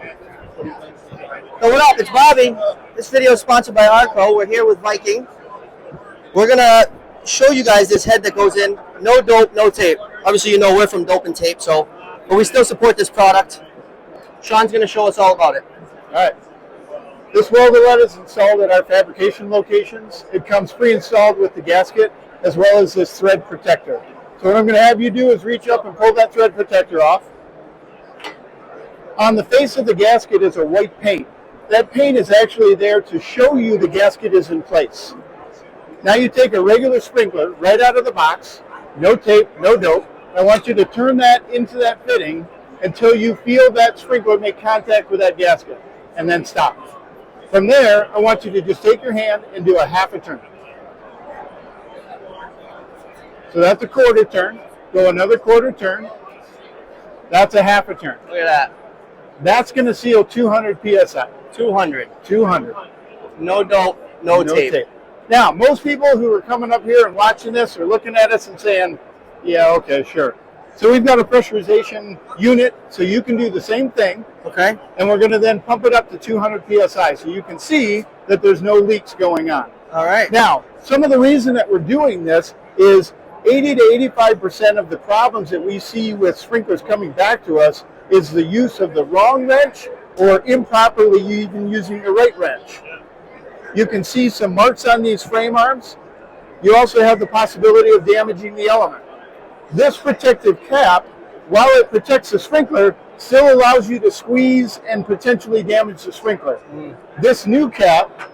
So what up? It's Bobby. This video is sponsored by Arco. We're here with Viking. We're gonna show you guys this head that goes in. No dope, no tape. Obviously, you know we're from Dope and Tape, but we still support this product. Shawn's gonna show us all about it. All right. This welded is installed at our fabrication locations. It comes pre-installed with the gasket as well as this thread protector. So what I'm going to have you do is reach up and pull that thread protector off. On the face of the gasket is a white paint. That paint is actually there to show you the gasket is in place. Now you take a regular sprinkler right out of the box, no tape, no dope. I want you to turn that into that fitting until you feel that sprinkler make contact with that gasket, and then stop. From there, I want you to just take your hand and do a half a turn. So that's a quarter turn. Go another quarter turn. That's a half a turn. Look at that. That's going to seal 200 PSI. 200. 200. No dope, no tape. Now, most people who are coming up here and watching this are looking at us and saying, yeah, okay, sure. So we've got a pressurization unit, so you can do the same thing. Okay. And we're going to then pump it up to 200 PSI, so you can see that there's no leaks going on. All right. Now, some of the reason that we're doing this is 80 to 85% of the problems that we see with sprinklers coming back to us is the use of the wrong wrench or improperly even using the right wrench. You can see some marks on these frame arms. You also have the possibility of damaging the element. This protective cap, while it protects the sprinkler, still allows you to squeeze and potentially damage the sprinkler. This new cap,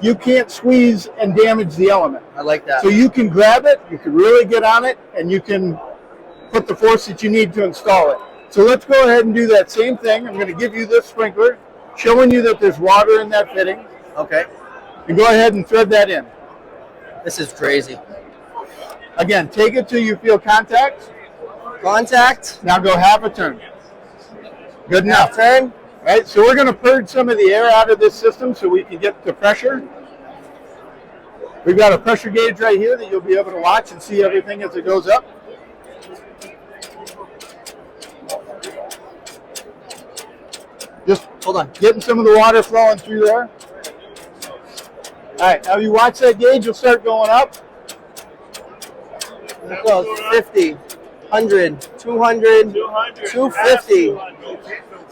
you can't squeeze and damage the element. I like that. So you can grab it, you can really get on it, and you can put the force that you need to install it. So let's go ahead and do that same thing. I'm going to give you this sprinkler, showing you that there's water in that fitting. Okay. And go ahead and thread that in. This is crazy. Again, take it till you feel contact. Contact. Now go half a turn. Good enough. Half turn. Right, so we're going to purge some of the air out of this system so we can get the pressure. We've got a pressure gauge right here that you'll be able to watch and see everything as it goes up. Just hold on, getting some of the water flowing through there. All right, now you watch that gauge, you'll start going up. It goes 50, 100, 200, 250.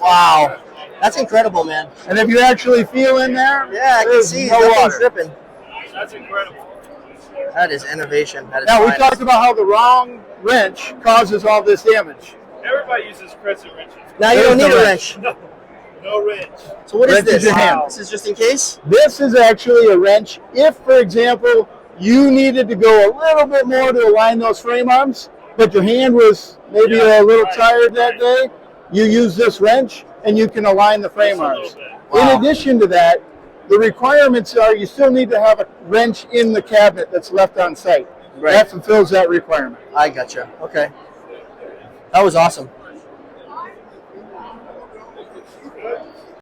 Wow. That's incredible, man. And if you actually feel in there, yeah, I can see no nothing's dripping. That's incredible. That is innovation. That is now, we talked about how the wrong wrench causes all this damage. Everybody uses crescent wrenches. Now you don't need a wrench. No wrench. So what is this? Wow. This is just in case? This is actually a wrench. If, for example, you needed to go a little bit more to align those frame arms, but your hand was maybe a little tired that day, you use this wrench and you can align the frame arms. Wow. In addition to that, the requirements are you still need to have a wrench in the cabinet that's left on site. Right. That fulfills that requirement. I gotcha. Okay. That was awesome.